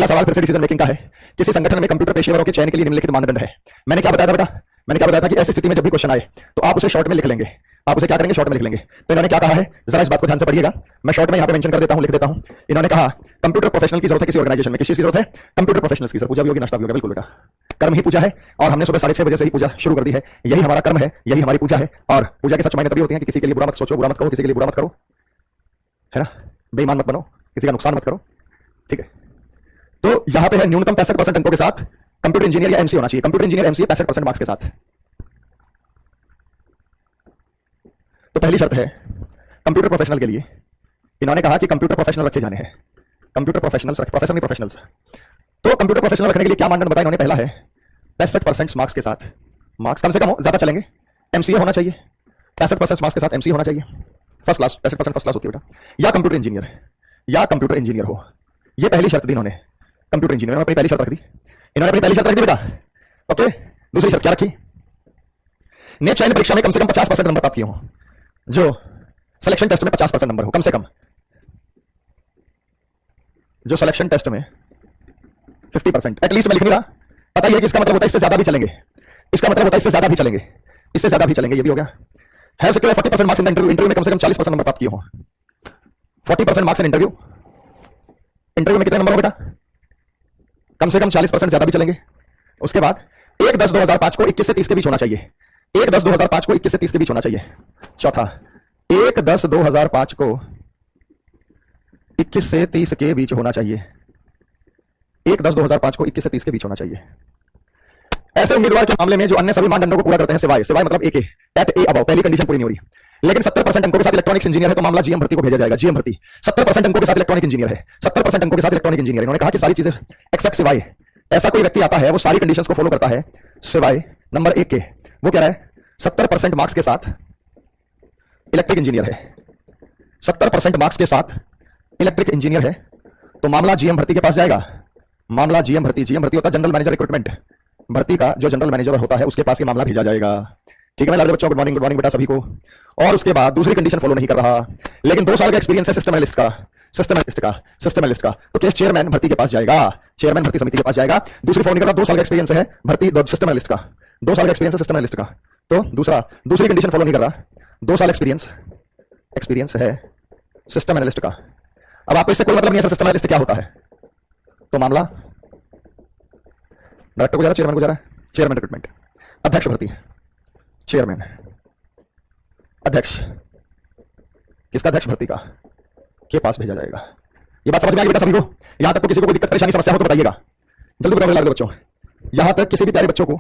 पहला सवाल फिर से डिसीजन मेकिंग का है। किसी संगठन में कंप्यूटर पेशेवरों के चयन के लिए निम्नलिखित मानदंड है। मैंने क्या बताया था बेटा? मैंने क्या बताया था कि ऐसी स्थिति में जब भी क्वेश्चन आए तो आप उसे शॉर्ट में लिख लेंगे। आप उसे क्या करेंगे? शॉर्ट में लिख लेंगे। तो इन्होंने क्या कहा है, जरा इस बात को ध्यान से पढ़िएगा। मैं शॉर्ट में यहां पे मेंशन कर देता हूं, लिख देता हूं। इन्होंने कहा कंप्यूटर प्रोफेशनल की जरूरत है किसी ऑर्गेनाइजेशन में। किस चीज की जरूरत है? कंप्यूटर प्रोफेशनल्स की। सर पूजा भी होगी, नाश्ता भी होगा। बिल्कुल बेटा, कर्म ही पूजा है और हमने सुबह 6:30 बजे से ही पूजा शुरू कर दी है। यही हमारा कर्म है, यही हमारी पूजा है। और पूजा के सच मायने तभी होती है कि किसी के लिए बुरा मत सोचो, बुरा मत कहो, किसी के लिए बुरा मत करो, है ना, बेईमान मत बनो, किसी का नुकसान मत करो, ठीक है। तो यहां पे है न्यूनतम 65% अंकों के साथ कंप्यूटर इंजीनियर या एमसीए होना चाहिए। कंप्यूटर इंजीनियर एमसीए 65% मार्क्स के साथ। तो पहली शर्त है कंप्यूटर प्रोफेशनल के लिए, इन्होंने कहा कि कंप्यूटर प्रोफेशनल रखे जाने हैं। कंप्यूटर प्रोफेशनल्स, प्रोफेशनल नहीं प्रोफेशनल्स। तो कंप्यूटर प्रोफेशनल रखने के लिए क्या मानदंड बताया इन्होंने? पहला है 65% मार्क्स के साथ, मार्क्स कम से कम हो, ज्यादा चलेंगे, एमसीए होना चाहिए। 65% मार्क्स के साथ एमसीए होना चाहिए, फर्स्ट क्लास। 65% फर्स्ट क्लास होती है बेटा। या कंप्यूटर इंजीनियर, या कंप्यूटर इंजीनियर हो, ये पहली शर्त दी इन्होंने। कंप्यूटर इंजीनियर अपनी पहली शर्त रख दी, इन्होंने अपनी पहली शर्त रख दी बेटा। ओके, दूसरी शर्त क्या रखी? ने चयन परीक्षा में कम से कम 50% नंबर प्राप्त किए हो। जो सिलेक्शन टेस्ट में 50% नंबर हो कम से कम, जो सिलेक्शन टेस्ट में 50% एटलीस्ट। मैं लिख नहीं रहा, पता ही है कि इसका मतलब होता है इससे ज्यादा भी चलेंगे, इसका मतलब होता है इससे ज्यादा भी चलेंगे, इससे ज्यादा भी चलेंगे। ये भी हो गया। है secure 40% marks in interview, interview में कम से कम 40% नंबर प्राप्त किए हो। 40% मार्क्स इन इंटरव्यू, इंटरव्यू में कितने नंबर हो बेटा? कम से कम 40%, ज्यादा भी चलेंगे। उसके बाद 1/10/2005 को 21 से 30 के बीच होना चाहिए। 1/10/2005 को 21 से 30 के बीच होना चाहिए। चौथा, 1/10/2005 को 21 से 30 के बीच होना चाहिए। 1/10/2005 को 21 से 30 के बीच होना चाहिए। ऐसे उम्मीदवार के मामले में जो अन्य सभी मानदंडों को पूरा करते हैं, सिवाय मतलब एक टेट ए अबव, पहली कंडीशन पूरी नहीं हो रही। लेकिन 70% अंकों के साथ इलेक्ट्रॉनिक्स इंजीनियर है तो मामला जीएम भर्ती को भेजा जाएगा। जीएम भर्ती 70% अंकों के साथ इलेक्ट्रॉनिक इंजीनियर है, 70% अंकों के साथ इलेक्ट्रॉनिक इंजीनियर। इन्होंने कहा कि सारी चीजें एक्सेप्ट सिवाय ऐसा कोई व्यक्ति आता है वो सारी कंडीशंस को फॉलो करता है सिवाय नंबर 1 के। वो कह रहा है 70% मार्क्स के साथ इलेक्ट्रिक इंजीनियर है, 70% मार्क्स के साथ इलेक्ट्रिक इंजीनियर है तो मामला जीएम भर्ती के पास जाएगा। मामला जीएम भर्ती, जीएम भर्ती होता है जनरल मैनेजर रिक्रूटमेंट, भर्ती का जो जनरल मैनेजर होता है उसके पास ये मामला भेजा जाएगा। ठीक है मेरे बच्चों, गुड मॉर्निंग बेटा सभी को। और उसके बाद दूसरी कंडीशन फॉलो नहीं कर रहा, लेकिन 2 साल का एक्सपीरियंस है सिस्टम एनालिस्ट का, तो केस चेयरमैन भर्ती के पास जाएगा, चेयरमैन भर्ती समिति के पास जाएगा। दूसरी फॉलो नहीं कर रहा, 2 साल का एक्सपीरियंस है भर्ती सिस्टम एनालिस्ट का, 2 साल का एक्सपीरियंस है सिस्टम एनालिस्ट का, तो दूसरी कंडीशन फॉलो नहीं कर रहा, 2 साल एक्सपीरियंस है सिस्टम एनालिस्ट का। अब आपको इससे कोई मतलब नहीं है सिस्टम एनालिस्ट क्या होता है, तो मामला डायरेक्टर को जा रहा, चेयरमैन को जा रहा है, चेयरमैन रिक्रूटमेंट, अध्यक्ष भर्ती, चेयरमैन अध्यक्ष, किसका? अध्यक्ष भर्ती का के पास भेजा जाएगा। ये बात समझ में आ गई बेटा सभी को? यहां तक तो किसी को कोई दिक्कत परेशानी समस्या हो तो बताइएगा, जल्दी बताओ मेरे बच्चों। यहां तक किसी भी प्यारे बच्चों को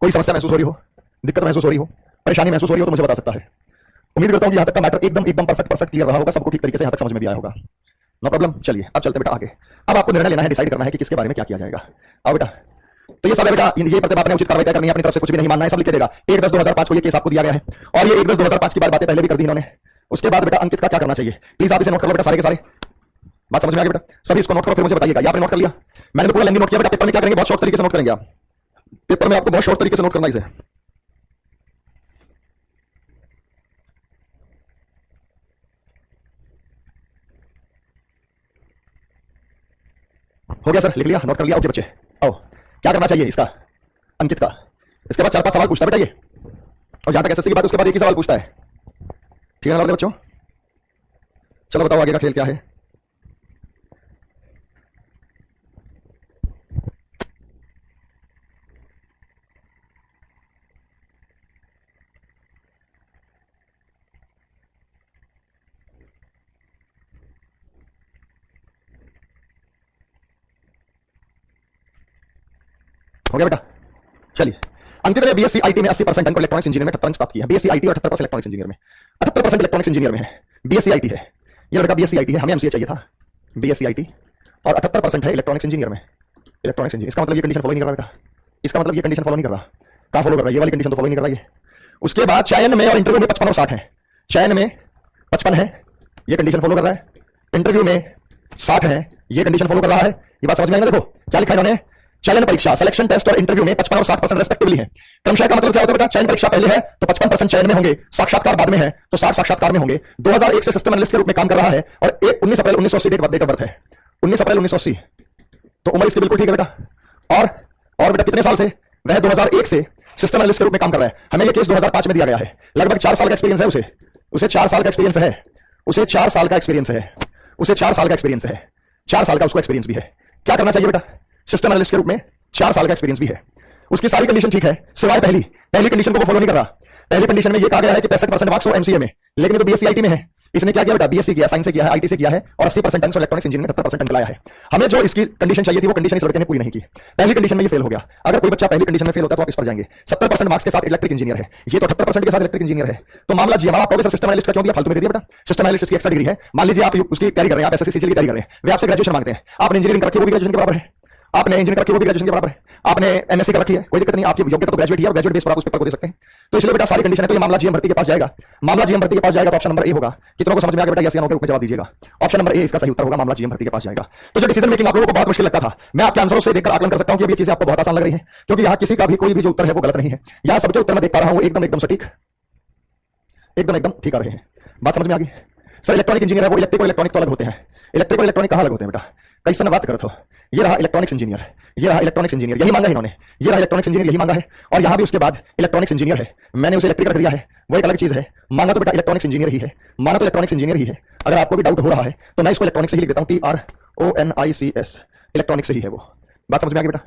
कोई समस्या महसूस हो रही हो, दिक्कत महसूस हो रही हो, परेशानी महसूस हो रही हो तो मुझे बता सकता है। उम्मीद करता हूं कि यहां तक का मैटर एकदम परफेक्ट क्लियर रहा होगा, सबको ठीक तरीके से यहां तक समझ में भी आया होगा। No problem. चलिए अब चलते बेटा आगे। अब आपको निर्णय लेना है, डिसाइड करना है कि किसके बारे में क्या किया जाएगा। आओ बेटा, तो ये सब है बेटा, ये प्रतिभा आपने उचित कार्रवाई करनी है, अपनी तरफ से कुछ भी नहीं मानना है, सब लिख देगा। 1/10/2005 को ये केस आपको दिया गया है और ये 1/10/2005 की बातें पहले भी कर दी इन्होंने। उसके बाद बेटा अंकित का क्या करना चाहिए, प्लीज आप इसे नोट कर लो बेटा, सारे के सारे। बात समझ में आ गई बेटा सभी? इसको नोट करो फिर मुझे बताइएगा। आपने नोट कर लिया? मैंने तो पूरा लेंगी नोट किया बेटा। पेपर में क्या करेंगे, बहुत शॉर्ट तरीके से नोट करेंगे आप। पेपर में आपको बहुत शॉर्ट तरीके से नोट करना इसे। हो गया सर, लिख लिया, नोट कर लिया। ओके बच्चे, आओ क्या करना चाहिए इसका, अंकित का। इसके बाद 4-5 सवाल पूछता है बेटा ये, और जहां तक एसएससी की बात उसके बाद एक ही सवाल पूछता है। ठीक है ना बच्चों? चलो बताओ आगे का खेल क्या है। हो गया बेटा? चलिए, अंकित ने बीएससी आईटी में 80% अंक, इलेक्ट्रॉनिक्स इंजीनियर में 78 अंक प्राप्त किए हैं। बीएससी आईटी और 78% इलेक्ट्रॉनिक्स इंजीनियर में, 78% इलेक्ट्रॉनिक्स इंजीनियर में है, बीएससी आईटी है। ये लड़का बीएससी आईटी है, हमें एमसीए चाहिए था, बीएससी आईटी और 78% है इलेक्ट्रॉनिक्स इंजीनियर में। इलेक्ट्रॉनिक्स इंजीनियर, इसका मतलब ये कंडीशन फॉलो नहीं कर रहा बेटा, इसका मतलब ये कंडीशन फॉलो नहीं कर रहा। कहां फॉलो कर रहा है? ये वाली कंडीशन तो फॉलो नहीं कर रहा ये। उसके बाद चयन में और इंटरव्यू में 55 और 60 है, चयन में 55 है, ये कंडीशन फॉलो कर रहा है, इंटरव्यू में 60 है, ये कंडीशन फॉलो कर रहा है। ये बात समझ में आई ना? देखो क्या लिखा है इन्होंने, चयन परीक्षा, सिलेक्शन टेस्ट और इंटरव्यू में 55 और 60% रेस्पेक्टिवली है। क्रमशः का मतलब क्या होता है बेटा? चयन परीक्षा पहले है तो 55% चयन में होंगे, साक्षात्कार बाद में है तो 60 साक्षात्कार में होंगे। 2001 से सिस्टम एनालिस्ट के रूप में काम कर रहा है और 19 अप्रैल 1980 डेट ऑफ बर्थ है, 19 अप्रैल 1980 तो उम्र इसकी बिल्कुल ठीक है बेटा। और बेटा कितने साल से? वह 2001 से सिस्टम एनालिस्ट के रूप में काम कर रहा है। हमें यह केस 2005 में दिया गया है। लगभग 4 साल का एक्सपीरियंस है उसे 4 साल का एक्सपीरियंस है। उसे 4 साल का एक्सपीरियंस है। उसे 4 साल का एक्सपीरियंस है। 4 साल का उसको एक्सपीरियंस भी है। क्या करना चाहिए बेटा? सिस्टम एनालिस्ट के रूप में 4 साल का एक्सपीरियंस भी है। उसकी सारी कंडीशन ठीक है सिवाय पहली कंडीशन को वो फॉलो नहीं कर रहा। पहली कंडीशन में ये कहा गया है कि 65% मार्क्स हो एमसीए में, लेकिन ये तो बीएससी आईटी में है। इसने क्या किया बेटा? बीएससी किया, साइंस से किया है, आईटी से किया है और 80% अंक इलेक्ट्रॉनिक्स इंजीनियरिंग में 78% अंक लाया है। हमें जो इसकी कंडीशन चाहिए थी वो कंडीशन इस लड़के ने पूरी नहीं की। पहली कंडीशन में ये फेल हो गया। अगर कोई बच्चा पहली कंडीशन में फेल होता है तो आप इस पर जाएंगे। 70% मार्क्स के साथ इलेक्ट्रिक इंजीनियर है, ये तो 78% के साथ इलेक्ट्रिक इंजीनियर है। तो मामला जी हमारा प्रोफेसर सिस्टम एनालिस्ट का क्यों दिया? फालतू में दे दिया बेटा। सिस्टम एनालिस्ट की एक्स्ट्रा डिग्री है, मान लीजिए आप उसकी तैयारी कर रहे हैं, आप एसएससी सीजीएल की तैयारी कर रहे हैं, वे आपसे ग्रेजुएशन मांगते हैं। आपने इंजीनियरिंग कर रखी है, वो भी ग्रेजुएशन के बराबर है। आपने इंजीनियरिंग कर रखी है, वो भी ग्रेजुएशन के बराबर है। आपने एमएससी कर रखी है, कोई दिक्कत नहीं, आपकी योग्यता तो ग्रेजुएट ही है और ग्रेजुएट बेस पर आप उस पेपर को दे सकते हैं। तो इसलिए बेटा सारी कंडीशन है। तो ये मामला जीएम भर्ती के पास जाएगा। मामला जीएम भर्ती के पास जाएगा तो ऑप्शन नंबर ए होगा। कितनों को समझ में आ गया बेटा? यस या नो के रूप में जवाब दीजिएगा। ऑप्शन नंबर ए इसका सही उत्तर होगा, मामला जीएम भर्ती के पास जाएगा। तो जो डिसीजन मेकिंग आप लोगों को बहुत मुश्किल लगता था, मैं आपके आंसरों से देखकर आकलन कर सकता हूं कि ये चीजें आपको बहुत आसान लग रही है, क्योंकि यहाँ किसी का भी कोई भी जो उत्तर है वो गलत नहीं है। यहाँ सबके उत्तर मैं देख पा रहा हूं एकदम सटीक, एकदम ठीक आ रहे हैं। बात समझ में आ गई? सर इलेक्ट्रॉनिक इंजीनियर है वो, इलेक्ट्रिक और इलेक्ट्रॉनिक तो अलग होते हैं। इलेक्ट्रिक और इलेक्ट्रॉनिक कहां अलग होते हैं बेटा? कई समय बात करते हो। ये रहा इलेक्ट्रॉनिक्स इंजीनियर, ये रहा इलेक्ट्रॉनिक्स इंजीनियर, यही मांगा है इन्होंने। ये रहा इलेक्ट्रॉनिक्स इंजीनियर, यही मांगा है। और यहां भी उसके बाद इलेक्ट्रॉनिक्स इंजीनियर है, मैंने उसे इलेक्ट्रिक रख दिया है, वो एक अलग चीज है। मांगा तो बेटा इलेक्ट्रॉनिक्स इंजीनियर ही है, माना तो इलेक्ट्रॉनिक्स इंजीनियर ही है। अगर आपको भी डाउट हो रहा है तो मैं इसको इलेक्ट्रॉनिक्स से ही लिख देता हूं, TRONICS, इलेक्ट्रॉनिक्स से ही है वो। बात समझ में आ गई बेटा?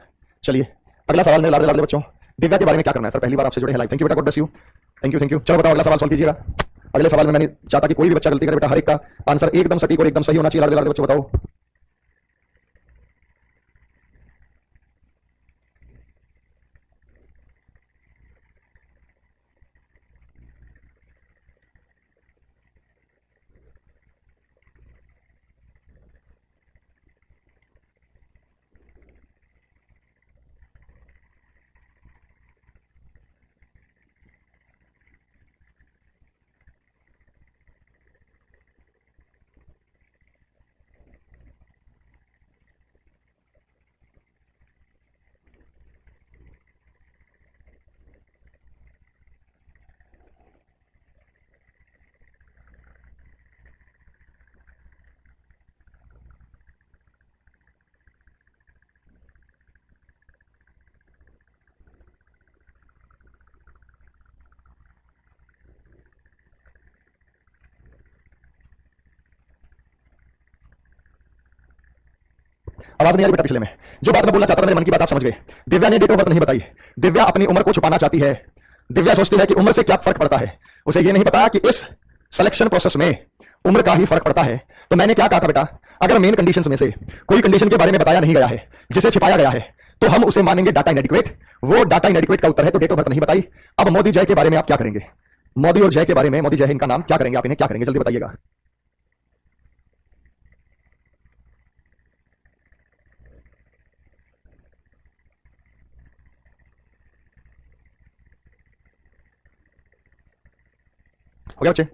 चलिए अगला सवाल मेरे लाडले बच्चों, दिव्या के बारे में क्या करना है? सर पहली बार आपसे जुड़े हैं लाइव, थैंक यू बेटा, God bless you, thank you. चलो बताओ अगला सवाल सॉल्व कीजिएगा। अगले सवाल में मैंने चाहता कि कोई भी बच्चा गलती करे बेटा, हर एक का आंसर एकदम सटीक और एकदम सही होना चाहिए। लाडले बच्चों बताओ। आवाज नहीं आ रही बेटा पिछले में? जो बात मैं बोलना चाहता था, मेरे मन की बात आप समझ गए। दिव्या ने डेट ऑफ बर्थ नहीं बताई। दिव्या अपनी उम्र को छुपाना चाहती है। दिव्या सोचती है कि उम्र से क्या फर्क पड़ता है। उसे यह नहीं पता कि इस सिलेक्शन प्रोसेस में उम्र का ही फर्क पड़ता है। तो मैंने क्या कहा था बेटा? अगर मेन कंडीशंस में से कोई कंडीशन के बारे में बताया नहीं गया है, जिसे छिपाया गया है, तो हम उसे मानेंगे डाटा इनएडिक्वेट। वो डाटा इनएडिक्वेट का उत्तर है, तो डेट ऑफ बर्थ नहीं बताई। अब मोदी जय के बारे में आप क्या करेंगे? मोदी और जय के बारे में, मोदी जय इनका नाम, क्या करेंगे आप? इन्हें क्या करेंगे? जल्दी बताइएगा। हो गया बच्चे?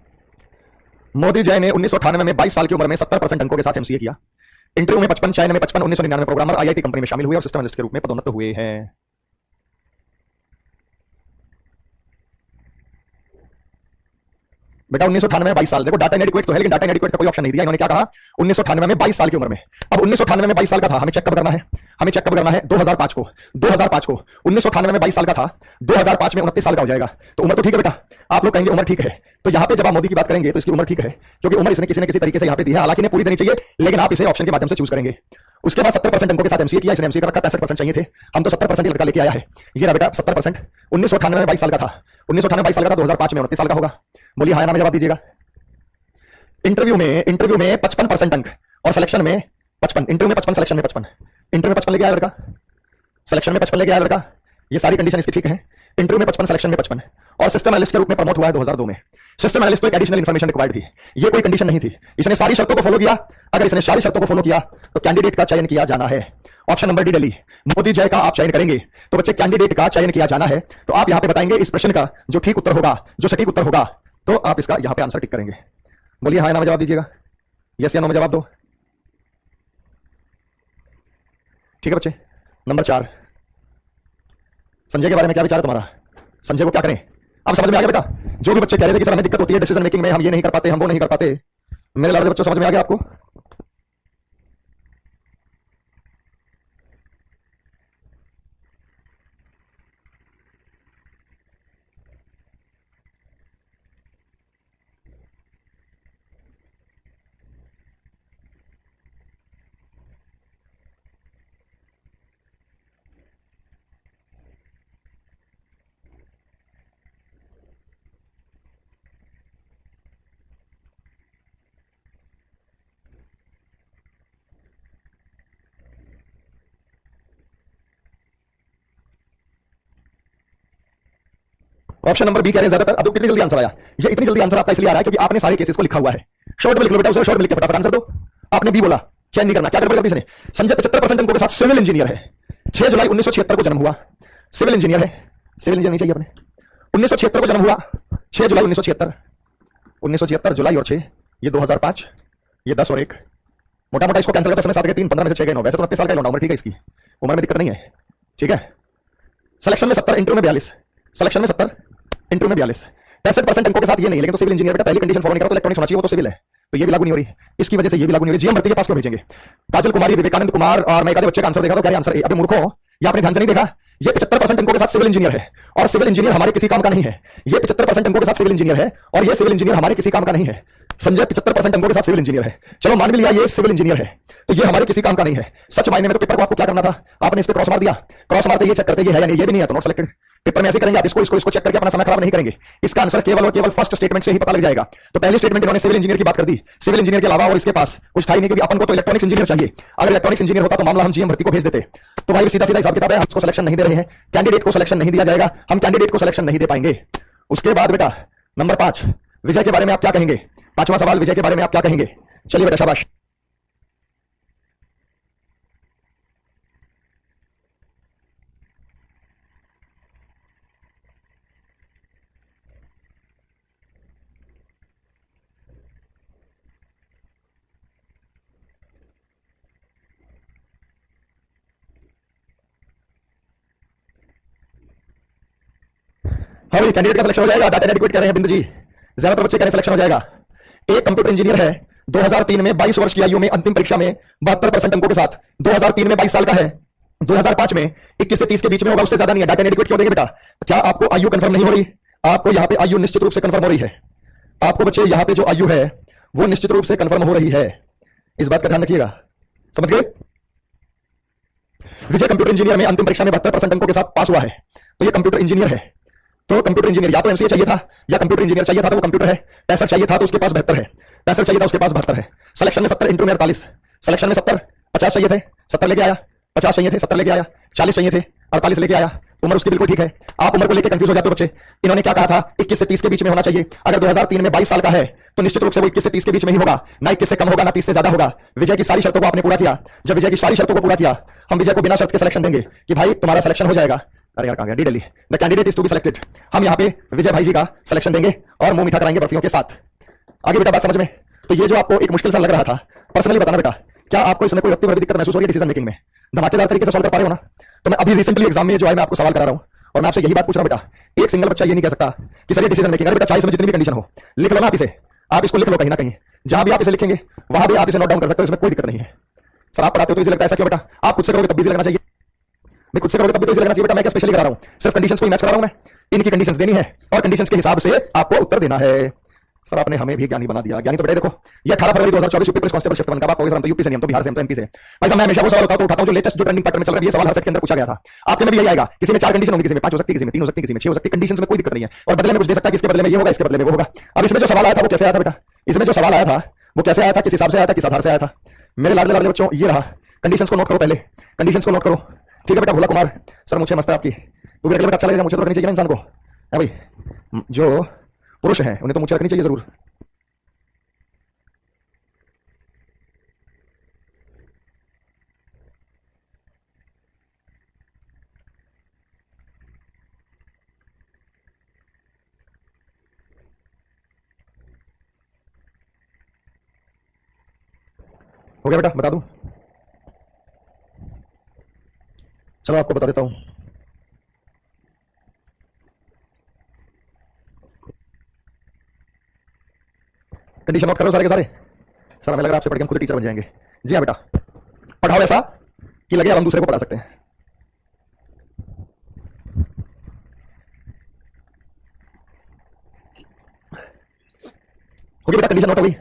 मोदी जय ने 1998 में 22 साल की उम्र में 70% अंकों के साथ एमसीए किया। इंटरव्यू में 55, चाइना में 55, 1999 प्रोग्रामर आईआईटी कंपनी में शामिल हुए और सिस्टम एनालिस्ट के रूप में पदोन्नत हुए हैं। बेटा 1998 में 22 साल, देखो डाटा इनएडिक्वेट तो है, लेकिन डाटा इनएडिक्वेट का कोई ऑप्शन नहीं दिया। इन्होंने क्या कहा? 1998 में 22 साल की उम्र में। अब 1998 में 22 साल का था, हमें चेक कब करना है? हमें चेक कब करना है? 2005 को। 2005 को 1998 में 22 साल का था, 2005 में 29 साल का हो जाएगा। तो उम्र तो ठीक है बेटा। आप लोग कहेंगे उम्र ठीक है, तो यहां पे जब आप मोदी की बात करेंगे तो इसकी उम्र ठीक है, क्योंकि उम्र इसने किसी न किसी तरीके से यहां पे दी है। हालांकि इन्हें पूरी देनी चाहिए, लेकिन आप इसे ऑप्शन के माध्यम से चूज करेंगे। उसके बाद 70% अंकों के साथ एमसीए किया। इसने एमसीए का रखा, 65% चाहिए थे, हम तो 70% लड़का लेके आया है। ये रहा बेटा 70%। 1998 में 22 साल का था, 1998 22 साल का था, 2005 में 29 साल का होगा। बोलिए हाँ या ना में जवाब दीजिएगा। इंटरव्यू में 55% अंक और सिलेक्शन में 55, इंटरव्यू में 55, सिलेक्शन में 55। इंटरव्यू में 55 लेके आया लड़का, सिलेक्शन में 55 लेके आया लड़का। ये सारी कंडीशन इसकी ठीक है। इंटरव्यू में 55, सिलेक्शन में 55 और सिस्टम एनालिस्ट के रूप में प्रमोट हुआ है 2002 में। सिस्टम एनालिस्ट को एक एडिशनल इंफॉर्मेशन रिक्वायर्ड थी, ये कोई कंडीशन नहीं थी। इसने सारी शर्तों को फॉलो किया। अगर इसने सारी शर्तों को फॉलो किया तो कैंडिडेट का चयन किया जाना है। Option number D Delhi, Modi जय का आप चयन करेंगे तो बच्चे कैंडिडेट का चयन किया जाना है। तो आप यहां पे बताएंगे इस प्रश्न का जो ठीक उत्तर होगा, जो सटीक उत्तर होगा, तो आप इसका यहां पे आंसर टिक करेंगे। बोलिए हाँ या ना में जवाब दीजिएगा, यस या नो में जवाब दो। ठीक है बच्चे। नंबर 4, संजय के बारे में क्या विचार है तुम्हारा? संजय को क्या करें? अब समझ में आ गया बेटा? जो भी बच्चे कह रहे थे कि सर हमें दिक्कत होती है डिसीजन मेकिंग में, हम ये नहीं कर पाते, हम वो नहीं कर पाते, मेरे लाडले बच्चों समझ में आ गया आपको? ऑप्शन नंबर बी कह रहे हैं ज्यादातर। अब कितनी जल्दी आंसर आया? ये इतनी जल्दी आंसर आपका इसलिए आ रहा है क्योंकि आपने सारे केसेस को लिखा हुआ है। शॉर्ट में लिख लो बेटा, उसे शॉर्ट में लिख के फटाफट आंसर दो। आपने बी बोला, चेंज नहीं करना। क्या कर जल्दी से? संजय 75% अंकों के साथ सिविल इंजीनियर है। 6 जुलाई 1976 को जन्म हुआ, सिविल इंजीनियर है। सिविल इंजीनियर नहीं चाहिए अपने। 1976 को जन्म हुआ, 6 जुलाई 1976। 1976 जुलाई और 6, ये 2005, ये 10 और 1। मोटा मोटा इसको कैंसिल करते समय 7 के 3, 15 में से 6 गए 9। वैसे तो 29 साल का लौंडा उम्र, ठीक है, इसकी उम्र में दिक्कत नहीं है, ठीक है। सिलेक्शन में 70, इंटरव्यू में 42। सिलेक्शन में 70, इंटरव्यू में 42। 65% अंकों के साथ ये नहीं, लेकिन तो सिविल इंजीनियर बेटा पहली कंडीशन फॉलो नहीं करा तो इलेक्ट्रॉनिक्स होना चाहिए, वो तो सिविल है, तो ये भी लागू नहीं हो रही। इसकी वजह से ये भी लागू नहीं हो रही। जीएम भर्ती के पास क्यों भेजेंगे? काजल कुमारी, विवेकानंद कुमार और मैं एक आधे बच्चे का आंसर देखा तो कह रहे आंसर ए। अबे मूर्खों, ये आपने ध्यान से नहीं देखा? ये 75% अंकों के साथ सिविल इंजीनियर है, और सिविल इंजीनियर हमारे किसी काम का नहीं है। ये 75% अंकों के साथ सिविल इंजीनियर है, और ये सिविल इंजीनियर हमारे किसी काम का नहीं है। संजय 75% अंकों के साथ सिविल इंजीनियर है, चलो मान भी लिया ये सिविल इंजीनियर है, तो ये हमारे किसी काम का नहीं है। सच मायने में तो पेपर को आपको क्या करना था? आपने इस पे क्रॉस मार दिया। क्रॉस मारते ये चेक करते ये है या नहीं, ये भी नहीं है तो नॉट सिलेक्टेड। पेपर में ऐसे करेंगे आप, इसको चेक करके अपना समय खराब नहीं करेंगे। इसका आंसर केवल और केवल फर्स्ट स्टेटमेंट से ही पता लग जाएगा। तो पहली स्टेटमेंट इन्होंने सिविल इंजीनियर की बात कर दी। सिविल इंजीनियर के अलावा और इसके पास कुछ था ही नहीं, क्योंकि अपन को तो इलेक्ट्रॉनिक्स इंजीनियर चाहिए। अगर इलेक्ट्रॉनिक्स इंजीनियर होता तो मामला हम जीएम भर्ती को भेज देते। तो भाई सीधा सीधा हिसाब किताब है, हम इसको सिलेक्शन नहीं दे रहे हैं, कैंडिडेट को सिलेक्शन नहीं दिया जाएगा, हम कैंडिडेट को सिलेक्शन नहीं दे पाएंगे। उसके बाद बेटा नंबर 5, विजय के बारे में आप क्या कहेंगे? 5वां सवाल, विजय के बारे में आप क्या कहेंगे? चलिए बेटा शाबाश। हाँ भाई, कैंडिडेट का सिलेक्शन हो जाएगा। डाटा एडिक्वेट कह रहे हैं बिंदु जी, ज्यादातर बच्चे कह रहे हैं सिलेक्शन हो जाएगा। एक कंप्यूटर इंजीनियर है, 2003 में 22 वर्ष की आयु में अंतिम परीक्षा में 72% अंकों के साथ, 2003 में 22 साल का है, 2005 में 21 से 30 के बीच में होगा, उससे ज्यादा नहीं है। डाटा एडिक्वेट क्यों देंगे बेटा? क्या आपको आयु कंफर्म नहीं हो रही? आपको यहाँ पे आयु निश्चित रूप से कंफर्म हो रही है। आपको बच्चे यहाँ पे जो आयु है वो निश्चित रूप से कंफर्म हो रही है, इस बात का ध्यान रखिएगा, समझ गए? विजय कंप्यूटर इंजीनियर में अंतिम परीक्षा में 72% अंकों के साथ पास हुआ है, तो ये कंप्यूटर इंजीनियर है। तो कंप्यूटर इंजीनियर या तो एमसीए चाहिए था या कंप्यूटर इंजीनियर चाहिए था तो वो कंप्यूटर है। 65 चाहिए था तो उसके पास 72 है, 65 चाहिए था उसके पास 72 है। सिलेक्शन में 70, इंटरव्यू में 48। सिलेक्शन में 70, 50 चाहिए थे, 70 लेके आया, 50 चाहिए थे, 70 लेके आया, 40 चाहिए थे, 48 लेके आया। उम्र उसकी बिल्कुल ठीक है। आप उम्र को लेकर कंफ्यूज हो जाते हो बच्चे। इन्होंने क्या कहा था? 21 से 30 के बीच में होना चाहिए। अगर 2003 में 22 साल का है तो निश्चित रूप से वो 21 से 30 के बीच में ही होगा, ना 21 से कम होगा ना 30 से ज्यादा होगा। विजय की सारी शर्तों को आपने पूरा किया। जब विजय की सारी शर्तों को पूरा किया, हम विजय को बिना शर्त के सिलेक्शन देंगे कि भाई तुम्हारा सिलेक्शन हो जाएगा। अरे यार कहां गया? D the candidate is to be selected. हम यहाँ पे विजय भाई जी का सिलेक्शन देंगे और मुंह मीठा कराएंगे बर्फियों के साथ। आगे बेटा बात समझ में? तो ये जो आपको एक मुश्किल सा लग रहा था, पर्सनली बताना बेटा, क्या आपको इसमें कोई रत्ती भर दिक्कत महसूस हो रही है डिसीजन मेकिंग में? धमाकेदार तरीके से सॉल्व कर पा रहे हो ना? तो मैं अभी रिसेंटली एग्जाम में जो है मैं आपको सवाल करा रहा हूं और मैं आपसे यही बात पूछ रहा हूं बेटा, एक सिंगल बच्चा ये नहीं कह सकता कि सर ये डिसीजन मेकिंग। अरे बेटा चाहे इसमें जितनी भी कंडीशन हो, लिख लो ना आप इसे, आप इसको लिख लो कहीं ना कहीं, जहां भी आप इसे लिखेंगे वहां भी आप इसे नोट डाउन कर सकते हो, इसमें कोई दिक्कत नहीं है। सर आप पढ़ाते हो तो इसे लगता है ऐसा क्यों बेटा? आप खुद से करोगे तब भी इसे लगना चाहिए, मैं खुद से करोगे तब भी तो इसे लगना चाहिए बेटा। मैं क्या स्पेशली करा रहा हूं? सिर्फ कंडीशंस को ही मैच करा रहा हूं मैं। इनकी कंडीशंस देनी है और कंडीशंस के हिसाब से आपको उत्तर देना है। सर आपने हमें भी ज्ञानी बना दिया। ज्ञानी तो बेटा देखो, ये 18 फरवरी 2024 यूपी पुलिस कांस्टेबल शिफ्ट 1 का बात होगी। हम तो यूपी से नहीं, हम तो बिहार से, हम तो एमपी से। भाई साहब मैं हमेशा वो सवाल उठाता हूं जो लेटेस्ट जो ट्रेंडिंग पैटर्न में चल रहा है। ये सवाल हर सेट के अंदर पूछा गया था, आपके में भी यही आएगा। किसी में 4 कंडीशन होंगी, किसी में 5 हो सकती है, किसी में 3 हो सकती है, किसी में 6 हो सकती है। कंडीशंस में कोई दिक्कत नहीं है और बदले में कुछ दे सकता है कि इसके बदले में ये होगा, इसके बदले में वो होगा। अब इसमें जो सवाल आया था वो कैसे आया था बेटा? इसमें जो सवाल आया था वो कैसे आया था, किस हिसाब से आया था, किस आधार से आया था? मेरे लाडले लाडले बच्चों, ये रहा। कंडीशंस को नोट करो, पहले कंडीशंस को नोट करो, ठीक है बेटा? भोला कुमार सर मुझे मस्त है आपकी, तू भी रख ले बेटा, अच्छा लगेगा। मुझे तो रखनी चाहिए ना इंसान को, है भाई? जो पुरुष है उन्हें तो मुझे रखनी चाहिए जरूर। हो गया बेटा? बता दूं? चलो आपको बता देता हूं। कंडीशन नोट करो सारे के सारे। सर हमें लग रहा है आपसे पढ़ के हम खुद टीचर बन जाएंगे। जी हाँ बेटा, पढ़ाओ ऐसा कि लगे हम दूसरे को पढ़ा सकते हैं। होगी बेटा? कंडीशन नोट हो गई।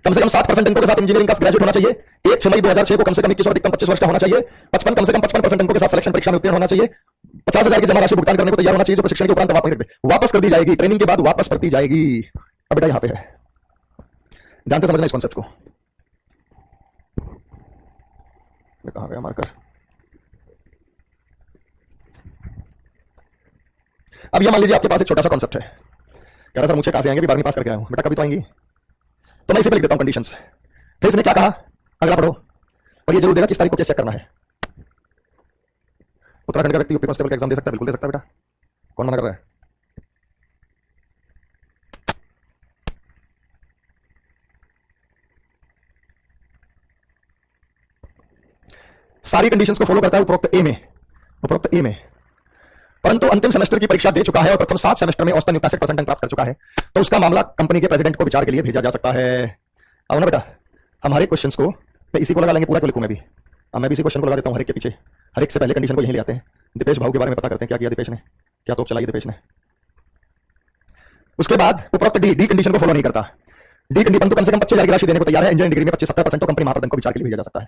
कम से कम 60% अंकों के साथ इंजीनियरिंग का ग्रेजुएट होना चाहिए। 1 मई 2006 को कम से कम 21 और अधिकतम 25 वर्ष का होना चाहिए। 55 कम से कम 55% अंकों के साथ सिलेक्शन परीक्षा में उत्तीर्ण होना चाहिए। 50,000 की जमा राशि भुगतान करने को तैयार होना चाहिए, जो प्रशिक्षण के उपरांत वापस वापस कर दी जाएगी, ट्रेनिंग के बाद वापस करती जाएगी। अब बेटा यहाँ पे है, ध्यान से समझना इस कॉन्सेप्ट को। कहां गया मार्कर? अब ये मान लीजिए आपके पास एक छोटा सा कॉन्सेप्ट है, कह रहा सर मुझे कहां से आएंगे, 12वीं पास करके आया हूं। बेटा कभी तो आएंगी। तो मैं इसे पे लिख देता हूं कंडीशंस। फिर इसने क्या कहा, अगला पढ़ो, और ये जरूर देगा किस तारीख को कैसे चेक करना है। उत्तराखंड का व्यक्ति यूपी कांस्टेबल का एग्जाम दे सकता है, बिल्कुल दे सकता है बेटा, कौन मना कर रहा है। सारी कंडीशंस को फॉलो करता है उपरोक्त ए में, परंतु अंतिम सेमेस्टर की परीक्षा दे चुका है और प्रथम 7 सेमेस्टर में औसतन 65% अंक प्राप्त कर चुका है, तो उसका मामला कंपनी के प्रेसिडेंट को विचार के लिए भेजा जा सकता है। अब ना बेटा, हम हर एक क्वेश्चन को मैं इसी को लगा लेंगे, पूरा को लिखूं मैं भी। अब मैं भी इसी क्वेश्चन को लगा देता हूं हर एक के पीछे, हर एक से पहले कंडीशन को यहीं ले आते हैं। दीपेश भाव के बारे में पता करते हैं, क्या किया दीपेश ने, क्या तोप चलाई दीपेश ने। उसके बाद उपरोक्त डी कंडीशन को फॉलो नहीं करता, डी कंडीशन तो कम से कम 25,000 की राशि देने को तैयार है, इंजीनियरिंग डिग्री में 25-70% तो कंपनी महाप्रबंधक को विचार के लिए भेजा जा सकता है।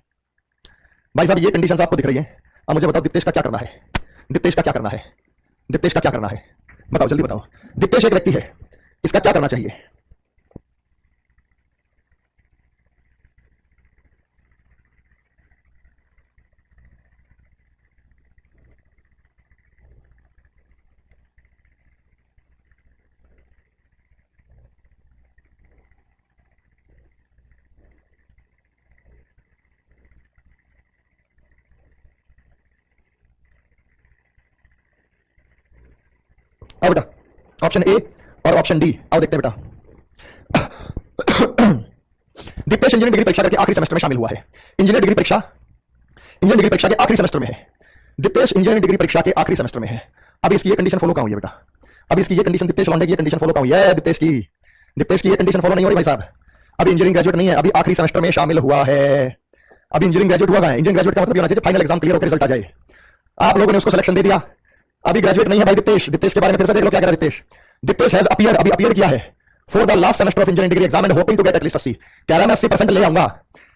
भाई साहब ये कंडीशन आपको दिख रही है, अब मुझे बताओ दीपेश का क्या करना है, दीपेश का क्या करना है, दीपेश का क्या करना है, बताओ जल्दी बताओ। दीपेश एक व्यक्ति है, इसका क्या करना चाहिए। आओ बेटा, ऑप्शन ए और ऑप्शन डी आओ देखते हैं बेटा। दीपेश इंजीनियरिंग डिग्री परीक्षा करके आखिरी सेमेस्टर में शामिल हुआ है, इंजीनियरिंग डिग्री परीक्षा के आखिरी सेमेस्टर में है, दीपेश इंजीनियरिंग डिग्री परीक्षा के आखिरी सेमेस्टर में है। अब इसकी ये कंडीशन फॉलो कहां हुई है बेटा, अब इसकी ये कंडीशन दीपेश लौंडे की ये कंडीशन फॉलो कहां हुई है, दीपेश की ये कंडीशन फॉलो नहीं हो रही भाई साहब। अभी इंजीनियरिंग ग्रेजुएट नहीं है, अभी आखिरी सेमेस्टर में शामिल हुआ है, अभी इंजीनियरिंग ग्रेजुएट हुआ है। इंजीनियरिंग ग्रेजुएट का मतलब होना चाहिए फाइनल एग्जाम क्लियर होकर रिजल्ट आ जाए। आप लोगों ने उसको सिलेक्शन दे दिया, अभी ग्रेजुएट नहीं है भाई दीपेश। दीपेश के बारे में फिर से देख लो क्या कह रहा है दीपेश। दीपेश हैज अपीयर्ड, अभी अपीयर किया है for the last semester of engineering degree exam and hoping to get at least 80। कह रहा है मैं 80% ले आऊंगा,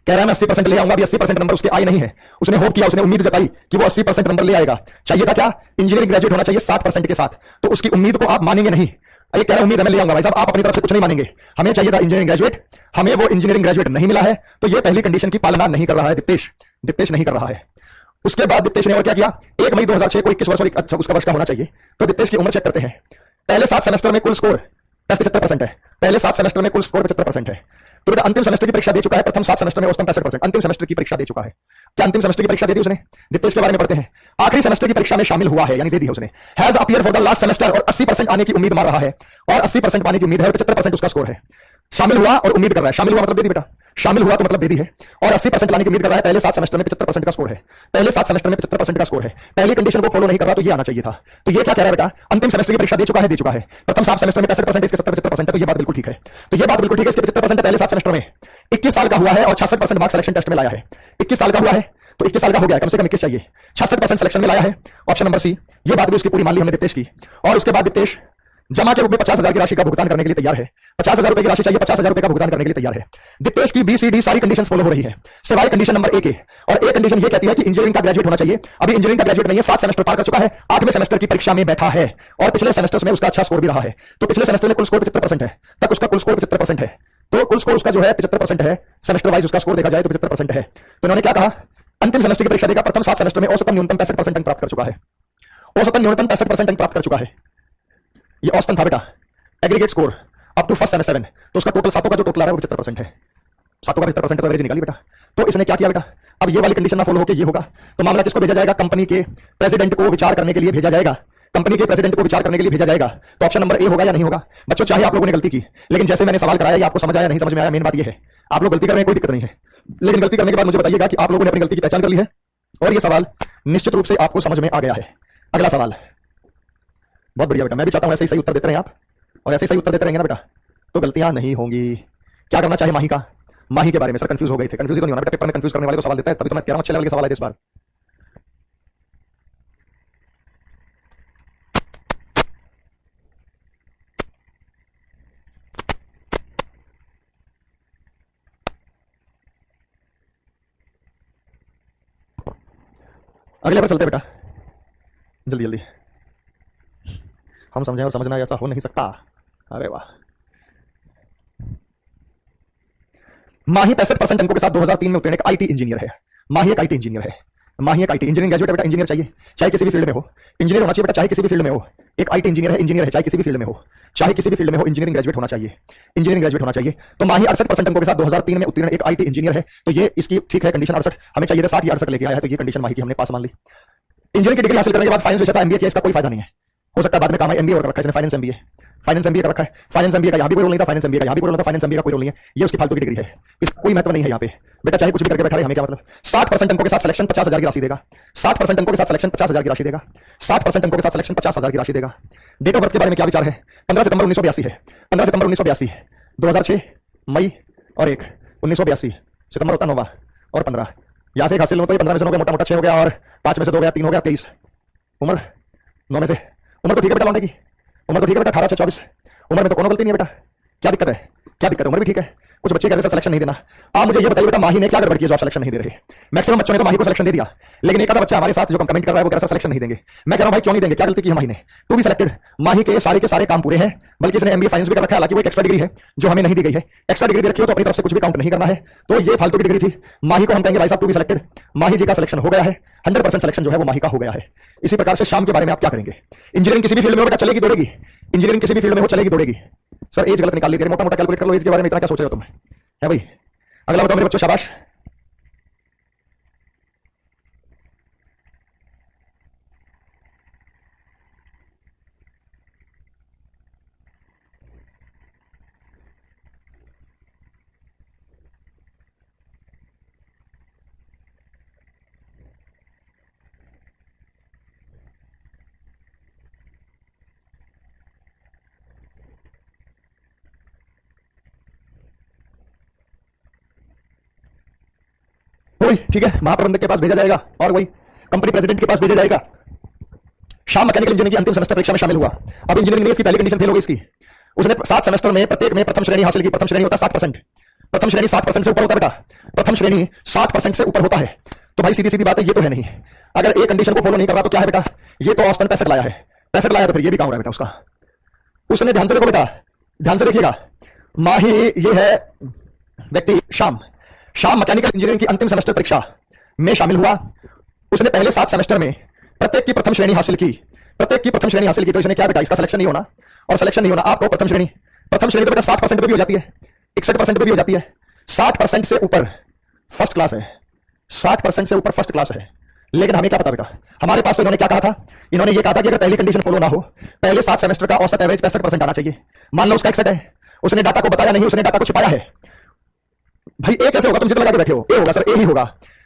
कह रहा है मैं 80% ले आऊंगा। अभी 80% नंबर उसके आए नहीं है, उसने होप किया, उसने उम्मीद जताई कि वो 80% नंबर ले आएगा। चाहिए था क्या, इंजीनियरिंग ग्रेजुएट होना चाहिए 60% के साथ, तो उसकी उम्मीद को आप मानेंगे नहीं। ये कह रहा है उम्मीद है मैं ले आऊंगा, भाई साहब आप अपनी तरफ से कुछ नहीं मानेंगे। हमें चाहिए था इंजीनियरिंग ग्रेजुएट, हमें वो इंजीनियरिंग ग्रेजुएट नहीं मिला है, तो ये पहली कंडीशन की पालना नहीं कर रहा है दीपेश नहीं कर रहा है। उसके बाद दीपेश ने और क्या किया, 1 मई 2006 को 21 वर्ष और अच्छा उसका वर्ष का होना चाहिए, तो दीपेश की उम्र चेक करते हैं। पहले 7 सेमेस्टर में कुल स्कोर 75% है, पहले 7 सेमेस्टर में कुल स्कोर 75% है, तो बेटा अंतिम सेमेस्टर की परीक्षा दे चुका है, प्रथम 7 सेमेस्टर में औसतन 65%। अंतिम सेमेस्टर की परीक्षा दे चुका है, क्या अंतिम सेमेस्टर की परीक्षा दे दी उसने। दीपेश के बारे में पढ़ते हैं, आखिरी सेमेस्टर की परीक्षा में शामिल हुआ है, यानी दे दी है उसने। Has appear for the last semester, और 80% आने की उम्मीद मार रहा है, और 80% पाने की उम्मीद है, और 75% उसका स्कोर है। शामिल हुआ और उम्मीद कर रहा है, शामिल हुआ मतलब दे दी बेटा, शामिल हुआ तो मतलब दे दी है, और 80% लाने की उम्मीद कर रहा है। पहले 7 सेमेस्टर में 75% का स्कोर है, पहले 7 सेमेस्टर में 75% का स्कोर है। पहली कंडीशन को फॉलो नहीं कर रहा, तो ये आना चाहिए था। तो ये क्या कह रहा है बेटा, अंतिम सेमेस्टर की परीक्षा दे चुका है, प्रथम 7 सेमेस्टर में 65%, इसके 70-75% है, तो ये बात बिल्कुल ठीक है। तो ये बात बिल्कुल ठीक है, इसके 75% पहले 7 सेमेस्टर में 21 साल का हुआ है, और 66% मार्क्स सिलेक्शन टेस्ट में लाया है। 21 साल का हुआ है, तो 21 साल का हो गया, कम से कम 21 चाहिए, 66% सिलेक्शन में लाया है, ऑप्शन नंबर सी। ये बात भी उसकी पूरी मान ली हमने दीपेश की। और उसके बाद दीपेश जमा के रूप में 50,000 की राशि का भुगतान करने के लिए तैयार है, 50,000 रुपए की राशि चाहिए, 50,000 रुपए का भुगतान करने के लिए तैयार है। दीपेश की बी सी डी सारी कंडीशंस फॉलो हो रही है, सिवाय कंडीशन नंबर ए के। और एक कंडीशन ये कहती है कि इंजीनियरिंग का ग्रेजुएट होना चाहिए। अभी इंजीनियरिंग का ग्रेजुएट नहीं है, 7 सेमेस्टर पार कर चुका है, 8वें सेमेस्टर की परीक्षा में बैठा है, और पिछले सेमेस्टर्स में उसका अच्छा स्कोर भी रहा है। तो पिछले सेमेस्टर में कुल स्कोर 75% है, तक उसका कुल स्कोर 75% है, तो कुल स्कोर उसका जो है 75% है, सेमेस्टर वाइज उसका स्कोर देखा जाए तो 75% है। तो उन्होंने क्या कहा, अंतिम सेमेस्टर की परीक्षा देगा, प्रथम 7 सेमेस्टर में औसतन न्यूनतम 65% अंक प्राप्त कर चुका है, औसतन न्यूनतम 65% अंक प्राप्त कर चुका है। ये औसतन था बेटा, aggregate score up to first semester 7, तो उसका टोटल 7 का जो टोटल आ रहा है वो 75% है, 7 का 75% तो एवरेज निकाली बेटा। तो इसने क्या किया बेटा, अब ये वाली कंडीशन ना फॉलो होकर ये होगा, तो मामला किसको भेजा जाएगा, कंपनी के प्रेसिडेंट को विचार करने के लिए भेजा जाएगा, कंपनी के प्रेसिडेंट को विचार करने के लिए भेजा जाएगा। तो ऑप्शन नंबर ए होगा या नहीं होगा। बच्चों चाहे आप लोगों ने गलती की, लेकिन जैसे मैंने सवाल कराया ये आपको समझ आया नहीं समझ में आया, मेन बात ये है आप लोग गलती कर रहे हैं, कोई दिक्कत नहीं है, लेकिन गलती करने के बाद मुझे बताइएगा कि आप लोगों ने अपनी गलती की पहचान कर ली है, और ये सवाल निश्चित रूप से आपको समझ में आ गया है। अगला सवाल, बहुत बढ़िया बेटा, मैं भी चाहता हूं ऐसे ही सही उत्तर देते रहे आप, और ऐसे सही उत्तर देते रहेंगे ना बेटा तो गलतियां नहीं होंगी। क्या करना चाहिए माही का, माही के बारे में सर कंफ्यूज हो गए थे, कंफ्यूज तो नहीं होना बेटा, पेपर में कंफ्यूज करने वाले को सवाल देता है, तभी तो मैं कह रहा हूं अच्छे लेवल के सवाल है इस बार। अगले पर चलते बेटा, जल्दी जल्दी, हम समझें और समझना ऐसा हो नहीं सकता। अरे वाह, माही 65% अंकों के साथ 2003 में उत्तीर्ण एक आईटी इंजीनियर है। माही एक आईटी इंजीनियर है, माही एक आईटी इंजीनियरिंग ग्रेजुएट है बेटा, इंजीनियर चाहिए चाहे किसी भी फील्ड में हो, इंजीनियर होना चाहिए बेटा चाहे किसी भी फील्ड में हो, एक आईटी इंजीनियर है चाहे किसी भी फील्ड में हो, चाहे किसी भी फील्ड में हो, इंजीनियरिंग ग्रेजुएट होना चाहिए, इंजीनियरिंग ग्रेजुएट होना चाहिए। तो माही 68% अंकों के साथ 2003 में उत्तीर्ण एक आईटी इंजीनियर है, तो ये इसकी ठीक है कंडीशन 68, हमें चाहिए था 60 या 68 लेके आया है, तो ये कंडीशन माही की हमने पास मान ली। इंजीनियरिंग की डिग्री हासिल करने के बाद फाइनेंस विषय था, एमबीए किया, इसका कोई फायदा नहीं है, हो सकता है बाद में काम आए। एमबीए कर रखा है, फाइनेंस एमबीए, फाइनेंस एमबीए कर रखा है, फाइनेंस एमबीए का यहाँ भी कोई रोल नहीं था, फाइनेंस एमबीए का यहाँ भी कोई रोल नहीं था, फाइनेंस एमबीए का कोई रोल नहीं है, ये उसकी फालतू की डिग्री है, इसका कोई महत्व नहीं है यहाँ पे। बेटा चाहे कुछ भी करके बैठा रहे, हमें क्या मतलब। 60% अंकों के साथ सिलेक्शन 50,000 की राशि देगा, 60% अंकों के साथ सिलेक्शन 50,000 की राशि देगा, 60% अंकों के साथ सिलेक्शन 50,000 की राशि देगा। डेट ऑफ बर्थ के बारे में क्या विचार है? 15 सितंबर 1982 है, 15 सितंबर 1982, 2006 मई और 1 1982, सितंबर होता 9 और 15, यहाँ से एक हासिल हो तो ये 15 में से 9 गया, मोटा मोटा 6 हो गया, और 5 में से 2 गया, 3 हो गया, 23। उम्र 9 में से, उम्र तो ठीक है बेटा लौंडे की, उम्र तो ठीक है बेटा, 18 से 24, उम्र में तो कोनो गलती नहीं है बेटा, क्या दिक्कत है? क्या दिक्कत है? उम्र भी ठीक है। कुछ बच्चे कहते हैं सिलेक्शन नहीं देना। आप मुझे ये बताइए बेटा, माही ने क्या गड़बड़ की जो आप सिलेक्शन नहीं दे रहे? मैक्सिमम बच्चों ने तो माही को सिलेक्शन दे दिया, लेकिन एक आधा बच्चा हमारे साथ जो कमेंट कर रहा है वो कह रहा है सिलेक्शन नहीं देंगे। मैं कह रहा हूं भाई क्यों नहीं देंगे, क्या गलती की है माही ने? टू बी सिलेक्टेड, माही के सारे काम पूरे हैं, बल्कि इसने एमबीए फाइनेंस भी कर रखा है, हालांकि वो एक एक्स्ट्रा डिग्री है जो हमें नहीं दी गई है। एक्स्ट्रा डिग्री रखी हो तो अपनी तरफ से कुछ भी काउंट नहीं करना है, तो ये फालतू की डिग्री थी। माही को हम कहेंगे भाई साहब टू बी सिलेक्टेड, माही जी का सिलेक्शन हो गया है, 100% सिलेक्शन जो है वो माही का हो गया है। इसी प्रकार से शाम के बारे में आप क्या करेंगे? इंजीनियरिंग किसी भी फील्ड में हो बेटा चलेगी दौड़ेगी, इंजीनियरिंग किसी भी फील्ड में हो चलेगी दौड़ेगी। सर एज गलत निकाल ली, मोटा मोटा कैलकुलेट कर लो एज के बारे में, इतना क्या सोच रहे हो तुम? है भाई, अगला बताओ मेरे बच्चों, शाबाश। वही ठीक है, महाप्रबंधक के पास भेजा जाएगा और वही कंपनी प्रेसिडेंट के पास भेजा जाएगा। शाम मैकेनिकल इंजीनियरिंग की अंतिम सेमेस्टर परीक्षा में शामिल हुआ। अब इंजीनियरिंग में इसकी पहली कंडीशन फेल हो गई इसकी। उसने 7 सेमेस्टर में प्रत्येक में प्रथम श्रेणी हासिल की। प्रथम श्रेणी होता है 60%, प्रथम श्रेणी 60% से ऊपर होता है बेटा, प्रथम श्रेणी 60% से ऊपर होता है। तो भाई सीधी सीधी बात है, ये तो है नहीं। अगर एक कंडीशन को फॉलो नहीं कर रहा तो क्या है बेटा? ये तो औसतन 65 लाया है, 65 लाया तो फिर ये भी काम हो रहा है बेटा उसका। उसने ध्यान से देखो बेटा, ध्यान से देखिएगा, माही ये है व्यक्ति शाम मैकेनिकल इंजीनियरिंग की अंतिम सेमेस्टर परीक्षा में शामिल हुआ। उसने पहले 7 सेमेस्टर में प्रत्येक की प्रथम श्रेणी हासिल की, प्रत्येक की प्रथम श्रेणी हासिल की। तो इसने क्या बेटा, इसका सिलेक्शन नहीं होना, और सिलेक्शन नहीं होना आपको प्रथम श्रेणी तो बेटा 60% पे भी हो जाती है, 61% पे भी हो जाती है। 60% से ऊपर फर्स्ट क्लास है, 60% से ऊपर फर्स्ट क्लास है। लेकिन हमें क्या पता बेटा, हमारे पास तो इन्होंने क्या कहा था, इन्होंने ये कहा था कि अगर पहली कंडीशन फॉलो ना हो, पहले 7 सेमेस्टर का औसत एवरेज 65% आना चाहिए। मान लो उसका 61 है, उसने डाटा को बताया नहीं, उसने डाटा को छिपाया है। भाई ए कैसे होगा? तुम जितना लगा के बैठे हो, ए होगा सर, ए ही होगा।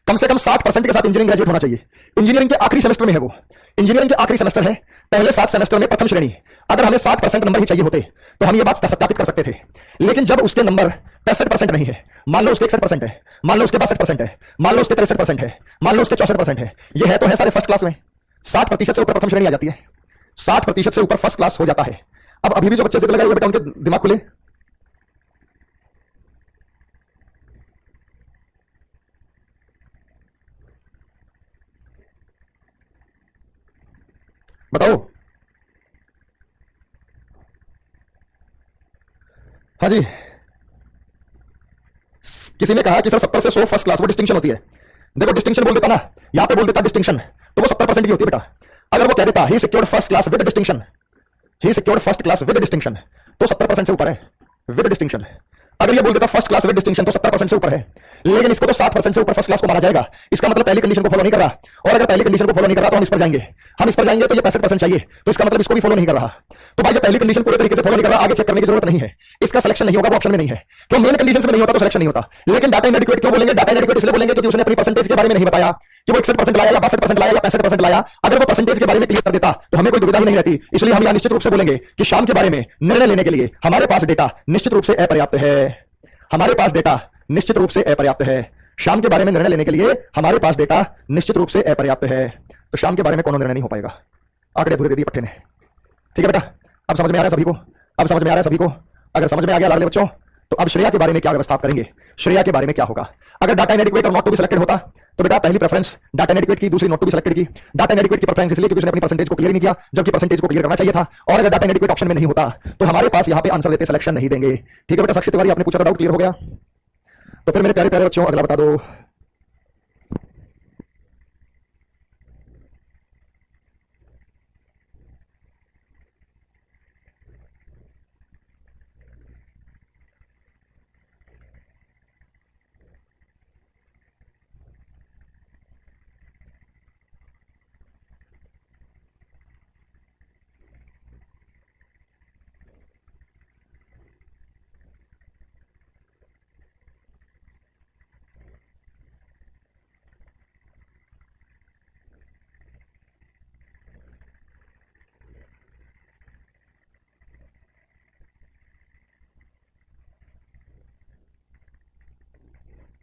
कम से कम 60% के साथ इंजीनियरिंग ग्रेजुएट होना चाहिए। इंजीनियरिंग के आखिरी सेमेस्टर में है वो, इंजीनियरिंग के आखिरी सेमेस्टर है, पहले 7 सेमेस्टर में प्रथम श्रेणी। अगर हमें 60% नंबर ही चाहिए होते तो हम ये बात सत्यापित कर सकते थे, लेकिन जब उसके नंबर 65% नहीं है, मान लो उसके 61% है, मान लो उसके 62% है, मान लो उसके 63% है, मान लो उसके 64% है, ये है तो है सारे फर्स्ट क्लास में। 60% से ऊपर प्रथम श्रेणी आ जाती है, 60% से ऊपर फर्स्ट क्लास हो जाता है। अब अभी भी जो बच्चे जिद लगाए हुए बेटा, उनके दिमाग खुले। बताओ। हाँ जी, किसी ने कहा कि सर 70 से 100 फर्स्ट क्लास, वो डिस्टिंक्शन होती है। देखो डिस्टिंक्शन बोल देता ना, यहां पे बोल देता डिस्टिंक्शन, तो वो 70% की होती है बेटा। अगर वो कह देता he secured first class with distinction, he secured first class with distinction, तो 70% से ऊपर है विद डिस्टिंक्शन। अगर ये बोल देता फर्स्ट क्लास विद डिस्टिंक्शन तो 70% से ऊपर है, लेकिन इसको तो 60% से ऊपर फर्स्ट क्लास को माना जाएगा। इसका मतलब पहली कंडीशन को फॉलो नहीं कर रहा, और अगर पहली कंडीशन को फॉलो नहीं कर रहा तो हम इस पर जाएंगे, हम इस पर जाएंगे तो ये 65% चाहिए, तो इसका मतलब इसको भी फॉलो नहीं कर रहा। तो भाई ये पहली कंडीशन पूरे तरीके से फॉलो नहीं कर रहा, आगे चेक करने की जरूरत नहीं है, इसका सिलेक्शन नहीं होगा, वो ऑप्शन में नहीं है। क्यों? मेन कंडीशन में नहीं होता तो सिलेक्शन नहीं होता। लेकिन डाटा इनएडिक्वेट क्यों बोलेंगे? डाटा इनएडिक्वेट इसलिए बोलेंगे क्योंकि उसने अपनी परसेंटेज के बारे में नहीं बताया कि वो 61% लाया या 62% लाया या 65% लाया। अगर वो परसेंटेज के बारे में क्लियर कर देता तो हमें कोई दुविधा ही नहीं रहती। इसलिए हम यहां निश्चित रूप से बोलेंगे कि शाम के बारे में निर्णय लेने के लिए हमारे पास डेटा निश्चित रूप से अपर्याप्त है, हमारे पास डेटा निश्चित रूप से अपर्याप्त है। शाम के बारे में निर्णय लेने के लिए हमारे पास डेटा निश्चित रूप से अपर्याप्त है, तो शाम के बारे में कोनो निर्णय नहीं हो पाएगा। आंकड़े अधूरे दे दिए पट्टे ने। ठीक है बेटा, अब समझ में आ रहा है सभी को? अब समझ में आ रहा है सभी को? अगर समझ में आ गया लाडले बच्चों, तो अब श्रेया के बारे में क्या व्यवस्था करेंगे? श्रेया के बारे में क्या होगा? अगर डाटा इनएडिक्वेट और नॉट टू बी सिलेक्टेड होता तो बेटा पहली प्रेफरेंस डाटा इनएडिक्वेट की, दूसरी नॉट टू बी सिलेक्टेड की। डाटा इनएडिक्वेट की प्रेफरेंस इसलिए क्योंकि उसने अपनी परसेंटेज को क्लियर नहीं किया, जबकि परसेंटेज को क्लियर करना चाहिए था। और अगर डाटा इनएडिक्वेट ऑप्शन में नहीं होता तो हमारे पास यहाँ पे आंसर देते सिलेक्शन नहीं देंगे। ठीक है बेटा, साक्षी तिवारी आपने पूछा था, डाउट क्लियर हो गया? तो फिर मेरे प्यारे प्यारे बच्चों अगला बता दो।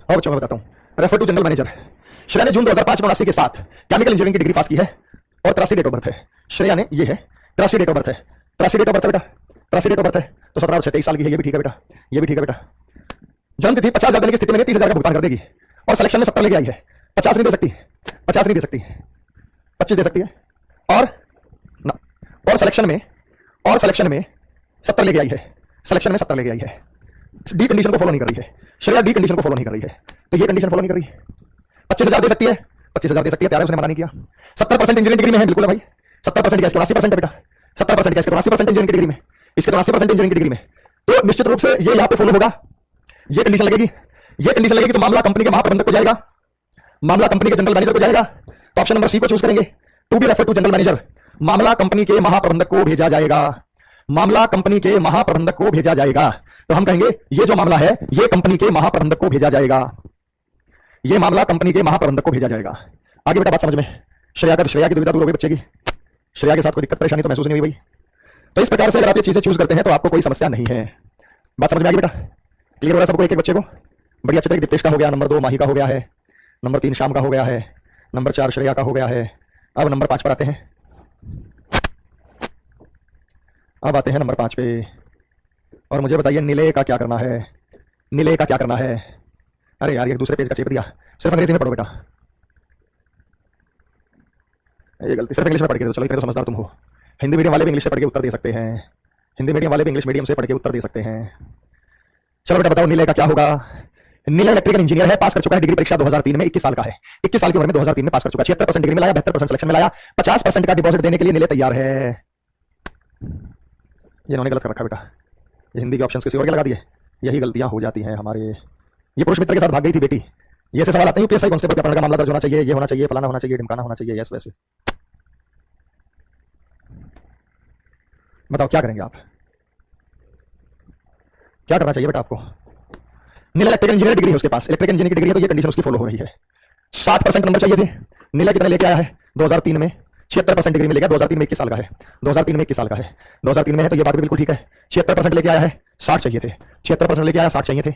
और बच्चों मैं बताता हूं, refer to general manager. Shreya ने जून 2005 में 79 के साथ केमिकल इंजीनियरिंग की डिग्री पास की है और 83 डेट ऑफ बर्थ है। श्रेया ने, ये है 83 डेट ऑफ बर्थ है, 83 डेट ऑफ बर्थ है बेटा, 83 डेट ऑफ बर्थ है, तो 17 वर्ष 23 साल की है, ये भी ठीक है बेटा, ये भी ठीक है बेटा। जन्म तिथि 50,000 देने की स्थिति में 30,000 का भुगतान कर देगी और सिलेक्शन में 70 लेके आई है। 50 नहीं दे सकती, 50 नहीं दे सकती, 25 दे सकती है और ना, और सिलेक्शन में 70 लेके आई है, सिलेक्शन में 70 लेके आई है। डी कंडीशन को फॉलो नहीं कर रही है श्रेया, डी कंडीशन को फॉलो नहीं कर रही है, तो ये कंडीशन फॉलो नहीं कर रही। 25,000 दे सकती है, 25,000 दे सकती है, प्यारे उसने मना नहीं किया। 70% इंजीनियरिंग डिग्री में है, बिल्कुल है भाई, 70% क्या, 80% है बेटा, 70% क्या, 80% इंजीनियरिंग डिग्री में, इसके 80% इंजीनियरिंग डिग्री में, तो निश्चित रूप से ये यहाँ पे फॉलो होगा। ये कंडीशन लगेगी, ये कंडीशन लगेगी तो मामला कंपनी के महाप्रबंधक को जाएगा, मामला कंपनी के जनरल मैनेजर को जाएगा, तो ऑप्शन नंबर सी को चूज करेंगे, to be refer to general manager. मामला कंपनी के महाप्रबंधक को भेजा जाएगा, मामला कंपनी के महाप्रबंधक को भेजा जाएगा, तो हम कहेंगे ये जो मामला है ये कंपनी के महाप्रबंधक को भेजा जाएगा, ये मामला कंपनी के महाप्रबंधक को भेजा जाएगा। आगे बेटा बात समझ में, श्रेया की दुविधा दूर हो गई बच्चे की, श्रेया के साथ कोई दिक्कत परेशानी तो महसूस नहीं हुई भाई। तो इस प्रकार से अगर आप ये चीजें चूज करते हैं तो आपको कोई समस्या नहीं है। बात समझ में आ गई बेटा, क्लियर हो रहा है सबको, एक एक बच्चे को बढ़िया अच्छे तरीके। दीपेश का हो गया, नंबर 2 माही का हो गया है, नंबर 3 शाम का हो गया है, नंबर 4 श्रेया का हो गया है। अब नंबर 5 पर आते हैं, अब आते हैं नंबर 5 पे, और मुझे बताइए निलय का क्या करना है, निलय का क्या करना है। अरे यार ये दूसरे पेज का चेप दिया, सिर्फ अंग्रेजी में पढ़ो बेटा, ये गलती, सिर्फ इंग्लिश में पढ़ के दो, चलो इतने तो समझदार तुम हो। हिंदी मीडियम वाले भी इंग्लिश से पढ़ के उत्तर दे सकते हैं, हिंदी मीडियम वाले भी इंग्लिश मीडियम से पढ़ के उत्तर दे सकते हैं। चलो बेटा बताओ निलय का क्या होगा। निलय इलेक्ट्रिकल इंजीनियर है, पास कर चुका है डिग्री परीक्षा 2003 में, 21 साल का है, 21 साल की उम्र में 2003 में पास कर चुका है। 76% डिग्री में लाया, 72% सिलेक्शन में लाया, 50% का डिपॉजिट देने के लिए निलय तैयार है। ये इन्होंने गलत कर रखा बेटा, ये हिंदी के ऑप्शंस किसी और के लगा दिए, यही गलतियां हो जाती हैं हमारे। ये पुरुष मित्र के साथ भाग गई थी बेटी, ये ऐसे सवाल आते हैं यूपीएससी कांस्टेबल का, का मामला दर्ज होना चाहिए, ये होना चाहिए, फलाना होना चाहिए, ढिमकाना होना चाहिए, यस वैसे। बताओ क्या करेंगे आप, क्या करना चाहिए बेटा आपको। नीला इलेक्ट्रिकल इंजीनियर डिग्री है उसके पास, इलेक्ट्रिकल इंजीनियर की डिग्री है, तो ये कंडीशन उसकी फॉलो हो रही है। 60% नंबर चाहिए थे, नीला कितने लेके आया है 2003 में, 76% डिग्री में लेगा, 2003 में 21 साल का है, 2003 में 21 साल का है, 2003 में है, तो ये बात भी बिल्कुल ठीक है। 76% लेके आया है, 60 चाहिए थे, 76% लेके आया, 60 चाहिए थे।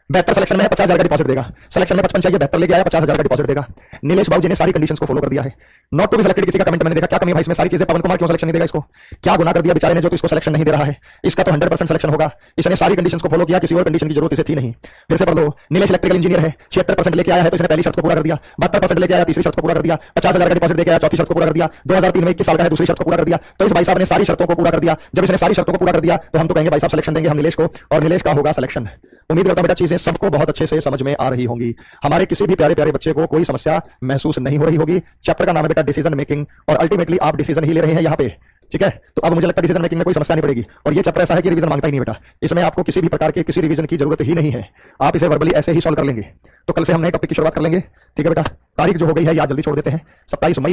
72 सिलेक्शन में है, 50,000 का डिपॉजिट देगा, सिलेक्शन में 55 चाहिए, 72 लेके आया, 50,000 का डिपॉजिट देगा। नीलेश बाबू जी ने सारी कंडीशंस को फॉलो कर दिया है। नॉट टू बी सिलेक्टेड किसी का कमेंट मैंने देखा, क्या कमी है भाई इसमें, सारी चीजें। पवन कुमार क्यों सिलेक्शन नहीं देगा इसको, क्या गुनाह कर दिया बेचारे ने जो तो इसको सिलेक्शन नहीं दे रहा है। इसका तो 100% सिलेक्शन होगा, इसने सारी कंडीशंस को फॉलो किया, किसी और कंडीशन की जरूरत इसे थी नहीं। फिर से पढ़ लो, नीलेश इलेक्ट्रिकल इंजीनियर है, 76% लेके आया है, तो इसने पहली शर्त को पूरा कर दिया, 72% लेके आया, तीसरी शर्त को पूरा कर दिया, 50,000 का डिपॉजिट देके आया, चौथी शर्त को पूरा कर दिया, 2003 में 21 साल का है, दूसरी शर्त को पूरा कर दिया। तो इस भाई साहब ने सारी शर्तों को पूरा कर दिया। जब इसने सारी शर्तों को पूरा कर दिया तो हम तो कहेंगे भाई साहब सिलेक्शन देंगे हम नीलेश को, और नीलेश का होगा सिलेक्शन। उम्मीद करता हूं बेटा चीजें सबको बहुत अच्छे से समझ में आ रही होंगी, हमारे किसी भी प्यारे प्यारे बच्चे को कोई समस्या महसूस नहीं हो रही होगी। चैप्टर का नाम है बेटा डिसीजन मेकिंग, और अल्टीमेटली आप डिसीजन ही ले रहे हैं यहाँ पे, ठीक है। तो अब मुझे लगता है डिसीजन मेकिंग में कोई समस्या नहीं पड़ेगी, और ये चैप्टर ऐसा है कि रिवीजन मांगता ही नहीं बेटा, इसमें आपको किसी भी प्रकार के किसी रिवीजन की जरूरत ही नहीं है, आप इसे वर्बली ऐसे ही सॉल्व कर लेंगे। तो कल से हम नए टॉपिक की शुरुआत कर लेंगे, ठीक है बेटा। तारीख जो हो गई है याद जल्दी छोड़ देते हैं, 27 मई